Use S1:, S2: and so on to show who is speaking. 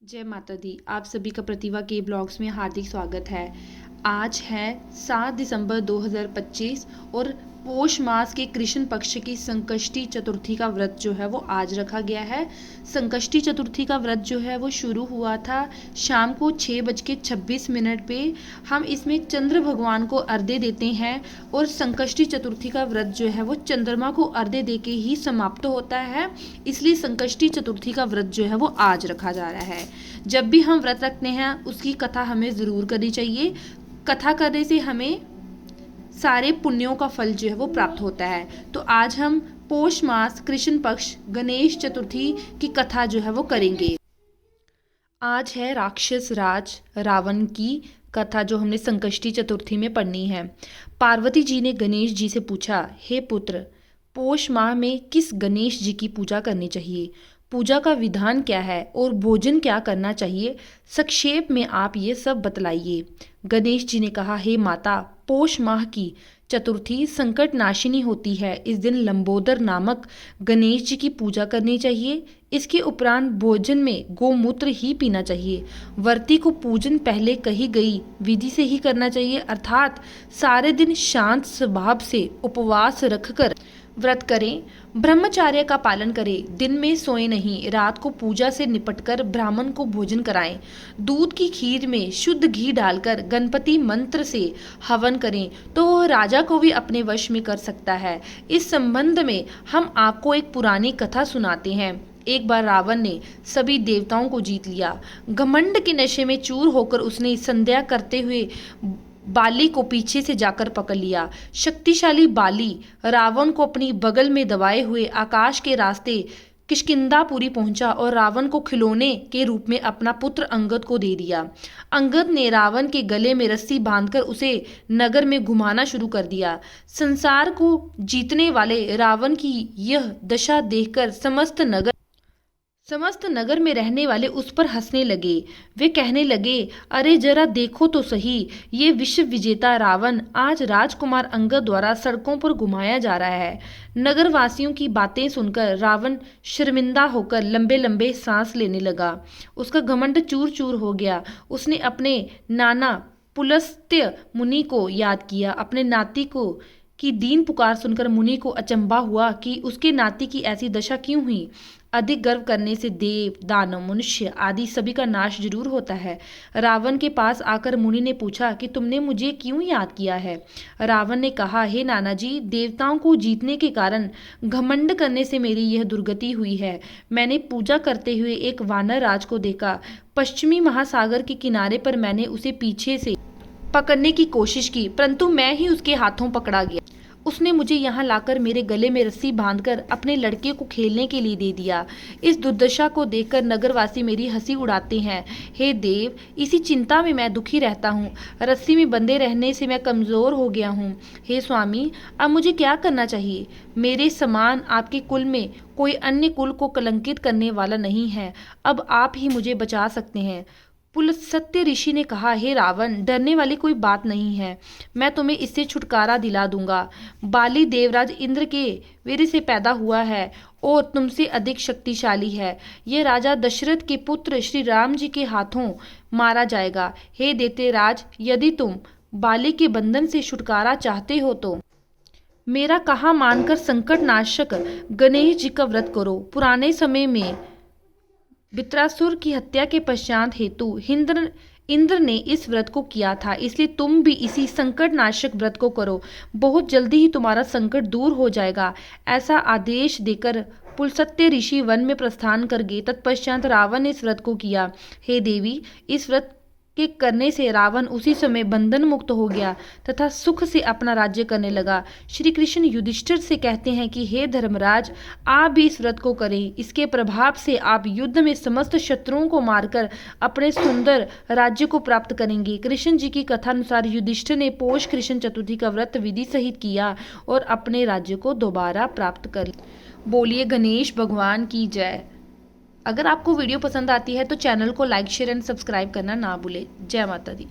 S1: जय माता दी। आप सभी का प्रतिभा के ब्लॉग्स में हार्दिक स्वागत है। आज है 7 दिसंबर 2025 और पोष मास के कृष्ण पक्ष की संकष्टी चतुर्थी का व्रत जो है वो आज रखा गया है। संकष्टी चतुर्थी का व्रत जो है वो शुरू हुआ था शाम को 6:26 पे। हम इसमें चंद्र भगवान को अर्घ्य देते हैं और संकष्टी चतुर्थी का व्रत जो है वो चंद्रमा को अर्घ्य देके ही समाप्त होता है। इसलिए संकष्टी चतुर्थी का व्रत जो है वो आज रखा जा रहा है। जब भी हम व्रत रखते हैं उसकी कथा हमें ज़रूर करनी चाहिए। कथा करने से हमें सारे पुण्यों का फल जो है वो प्राप्त होता है। तो आज हम पोष मास कृष्ण पक्ष गणेश चतुर्थी की कथा जो है वो करेंगे। आज है राक्षस राज रावण की कथा जो हमने संकष्टी चतुर्थी में पढ़नी है। पार्वती जी ने गणेश जी से पूछा, हे पुत्र, पोष माह में किस गणेश जी की पूजा करनी चाहिए? पूजा का विधान क्या है और भोजन क्या करना चाहिए? संक्षेप में आप ये सब बतलाइए। गणेश जी ने कहा, हे माता, पोष माह की चतुर्थी संकट नाशिनी होती है। इस दिन लंबोदर नामक गणेश जी की पूजा करनी चाहिए। इसके उपरांत भोजन में गोमूत्र ही पीना चाहिए। व्रती को पूजन पहले कही गई विधि से ही करना चाहिए, अर्थात सारे दिन शांत स्वभाव से उपवास रखकर व्रत करें। ब्रह्मचार्य का पालन करें। दिन में सोए नहीं। रात को पूजा से निपटकर ब्राह्मण को भोजन कराएं। दूध की खीर में शुद्ध घी डालकर गणपति मंत्र से हवन करें तो वह राजा को भी अपने वश में कर सकता है। इस संबंध में हम आपको एक पुरानी कथा सुनाते हैं। एक बार रावण ने सभी देवताओं को जीत लिया। घमंड के नशे में चूर होकर उसने संध्या करते हुए बाली को पीछे से जाकर पकड़ लिया। शक्तिशाली बाली रावण को अपनी बगल में दबाए हुए आकाश के रास्ते किष्किंधापुरी पहुंचा और रावण को खिलौने के रूप में अपना पुत्र अंगद को दे दिया। अंगद ने रावण के गले में रस्सी बांधकर उसे नगर में घुमाना शुरू कर दिया। संसार को जीतने वाले रावण की यह दशा देखकर समस्त नगर में रहने वाले उस पर हंसने लगे। वे कहने लगे, अरे जरा देखो तो सही, ये विश्व विजेता रावण आज राजकुमार अंगद द्वारा सड़कों पर घुमाया जा रहा है। नगरवासियों की बातें सुनकर रावण शर्मिंदा होकर लंबे लंबे सांस लेने लगा। उसका घमंड चूर चूर हो गया। उसने अपने नाना पुलस्त्य मुनि को याद किया। अपने नाती को की दीन पुकार सुनकर मुनि को अचंभा हुआ कि उसके नाती की ऐसी दशा क्यों हुई। अधिक गर्व करने से देव, दानव, मनुष्य आदि सभी का नाश जरूर होता है। रावण के पास आकर मुनि ने पूछा कि तुमने मुझे क्यों याद किया है? रावण ने कहा, हे नाना जी, देवताओं को जीतने के कारण घमंड करने से मेरी यह दुर्गति हुई है। मैंने पूजा करते हुए एक वानर राज को देखा। पश्चिमी महासागर के किनारे पर मैंने उसे पीछे से पकड़ने की कोशिश की, परंतु मैं ही उसके हाथों पकड़ा गया। उसने मुझे यहाँ लाकर मेरे गले में रस्सी बांधकर अपने लड़के को खेलने के लिए दे दिया। इस दुर्दशा को देखकर नगरवासी मेरी हंसी उड़ाते हैं। हे देव, इसी चिंता में मैं दुखी रहता हूँ। रस्सी में बंधे रहने से मैं कमज़ोर हो गया हूँ। हे स्वामी, अब मुझे क्या करना चाहिए? मेरे समान आपके कुल में कोई अन्य कुल को कलंकित करने वाला नहीं है। अब आप ही मुझे बचा सकते हैं। पुलस्त्य ऋषि ने कहा, हे रावण, डरने वाली कोई बात नहीं है। मैं तुम्हें इससे छुटकारा दिला दूंगा। बाली देवराज इंद्र के वीर से पैदा हुआ है और तुमसे अधिक शक्तिशाली है। यह राजा दशरथ के पुत्र श्री राम जी के हाथों मारा जाएगा। हे देवराज, यदि तुम बाली के बंधन से छुटकारा चाहते हो तो मेरा कहा मानकर संकट नाशक गणेश जी का व्रत करो। पुराने समय में वृत्रासुर की हत्या के पश्चात हेतु इंद्र ने इस व्रत को किया था, इसलिए तुम भी इसी संकट नाशक व्रत को करो। बहुत जल्दी ही तुम्हारा संकट दूर हो जाएगा। ऐसा आदेश देकर पुलस्त्य ऋषि वन में प्रस्थान कर गए। तत्पश्चात रावण ने इस व्रत को किया। हे देवी, इस व्रत के करने से रावण उसी समय बंधन मुक्त हो गया तथा सुख से अपना राज्य करने लगा। श्री कृष्ण युधिष्ठिर से कहते हैं कि हे धर्मराज, आप भी इस व्रत को करें। इसके प्रभाव से आप युद्ध में समस्त शत्रुओं को मारकर अपने सुंदर राज्य को प्राप्त करेंगे। कृष्ण जी की कथा अनुसार युधिष्ठिर ने पोष कृष्ण चतुर्थी का व्रत विधि सहित किया और अपने राज्य को दोबारा प्राप्त कर लिया। बोलिए गणेश भगवान की जय। अगर आपको वीडियो पसंद आती है तो चैनल को लाइक, शेयर एंड सब्सक्राइब करना ना भूलें। जय माता दी।